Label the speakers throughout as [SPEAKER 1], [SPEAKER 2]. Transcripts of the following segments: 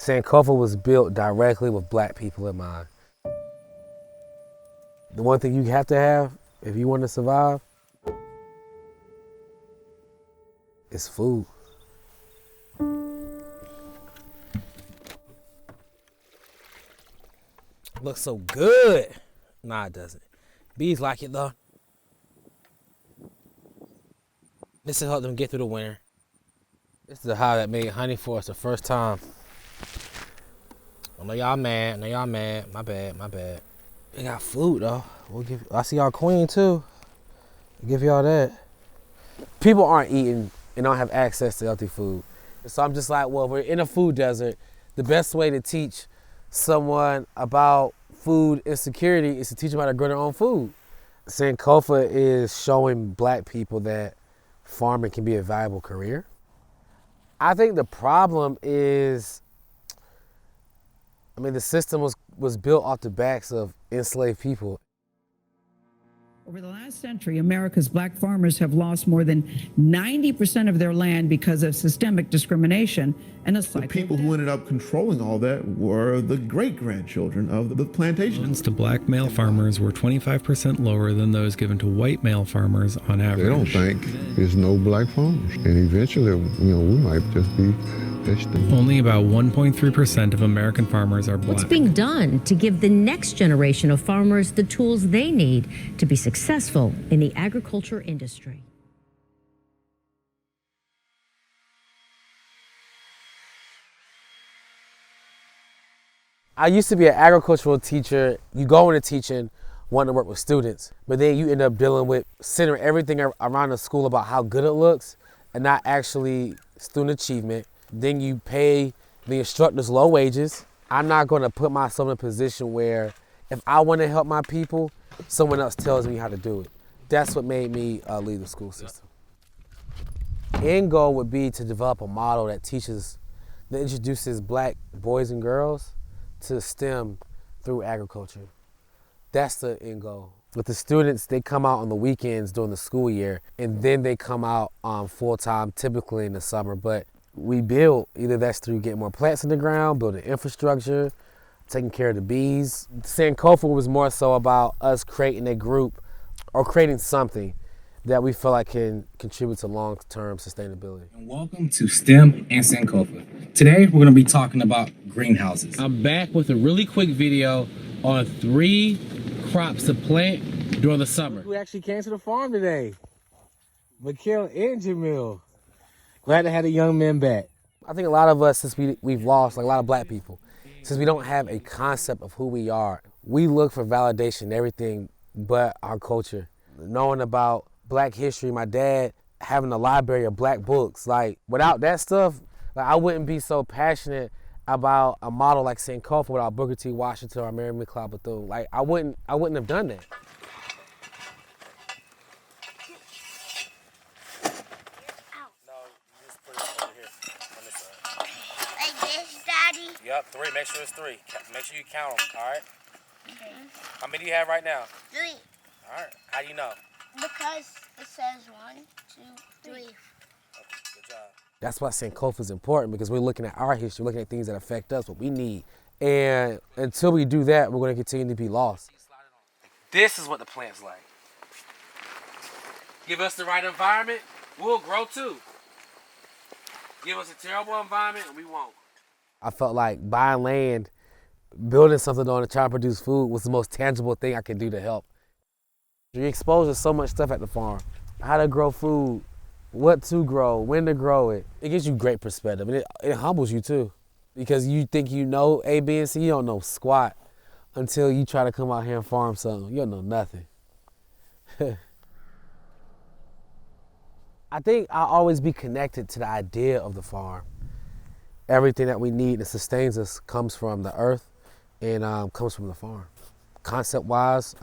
[SPEAKER 1] Sankofa was built directly with black people in mind. The one thing you have to have if you want to survive is food. Looks so good. Nah, it doesn't. Bees like it though. This will help them get through the winter. This is the hive that made honey for us the first time. I know y'all mad. I know y'all mad. My bad. They got food though. I see y'all queen too. I'll give y'all that. People aren't eating and don't have access to healthy food. So I'm just like, well, we're in a food desert. The best way to teach someone about food insecurity is to teach them how to grow their own food. Sankofa is showing black people that farming can be a viable career. I think the problem is, the system was built off the backs of enslaved people.
[SPEAKER 2] Over the last century, America's black farmers have lost more than 90% of their land because of systemic discrimination and a cycle.
[SPEAKER 3] The people who ended up controlling all that were the great-grandchildren of the plantation.
[SPEAKER 4] Loans to black male farmers were 25% lower than those given to white male farmers on average.
[SPEAKER 5] They don't think there's no black farmers. And eventually, we might just be extinct.
[SPEAKER 4] Only about 1.3% of American farmers are black.
[SPEAKER 6] What's being done to give the next generation of farmers the tools they need to be successful in the agriculture industry?
[SPEAKER 1] I used to be an agricultural teacher. You go into teaching, wanting to work with students, but then you end up dealing with centering everything around the school about how good it looks and not actually student achievement. Then you pay the instructors low wages. I'm not going to put myself in a position where if I want to help my people, someone else tells me how to do it. That's what made me leave the school system. End goal would be to develop a model that introduces black boys and girls to STEM through agriculture. That's the end goal. With the students, they come out on the weekends during the school year, and then they come out full-time, typically in the summer. But we build, either that's through getting more plants in the ground, building infrastructure, taking care of the bees. Sankofa was more so about us creating a group or creating something that we feel like can contribute to long-term sustainability.
[SPEAKER 7] And welcome to STEM and Sankofa. Today, we're gonna be talking about greenhouses.
[SPEAKER 1] I'm back with a really quick video on 3 crops to plant during the summer. We actually came to the farm today. Mikhail and Jamil. Glad to have the young men back. I think a lot of us, since we've lost, like a lot of black people, since we don't have a concept of who we are, we look for validation in everything but our culture. Knowing about black history, my dad having a library of black books, like without that stuff, like I wouldn't be so passionate about a model like Sankofa without Booker T. Washington or Mary McLeod Bethune. Like I wouldn't have done that. Yep, 3. Make sure it's 3. Make sure you count them, all right?
[SPEAKER 8] Okay.
[SPEAKER 1] How many do you have right now?
[SPEAKER 8] 3.
[SPEAKER 1] All right. How do you know?
[SPEAKER 8] Because it says 1, 2, 3.
[SPEAKER 1] Okay, good job. That's why Sankofa is important, because we're looking at our history, looking at things that affect us, what we need. And until we do that, we're going to continue to be lost. This is what the plant's like. Give us the right environment, we'll grow too. Give us a terrible environment, and we won't. I felt like buying land, building something on it, trying to produce food was the most tangible thing I could do to help. You're exposed to so much stuff at the farm. How to grow food, what to grow, when to grow it. It gives you great perspective, and it humbles you too. Because you think you know A, B, and C, you don't know squat until you try to come out here and farm something. You don't know nothing. I think I'll always be connected to the idea of the farm. Everything that we need that sustains us comes from the earth and comes from the farm. Concept-wise,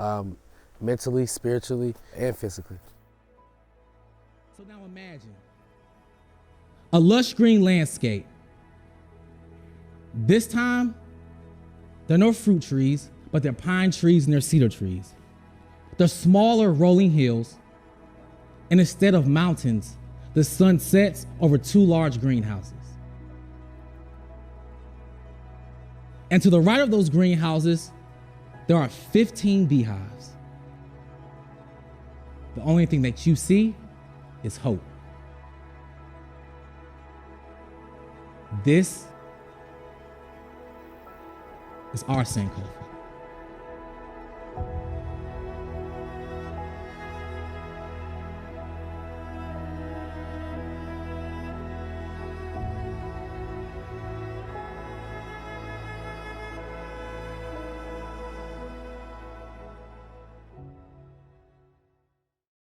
[SPEAKER 1] mentally, spiritually, and physically.
[SPEAKER 7] So now imagine a lush green landscape. This time, there are no fruit trees, but there are pine trees and there are cedar trees. They're smaller rolling hills, and instead of mountains, the sun sets over 2 large greenhouses. And to the right of those greenhouses, there are 15 beehives. The only thing that you see is hope. This is our Sankofa.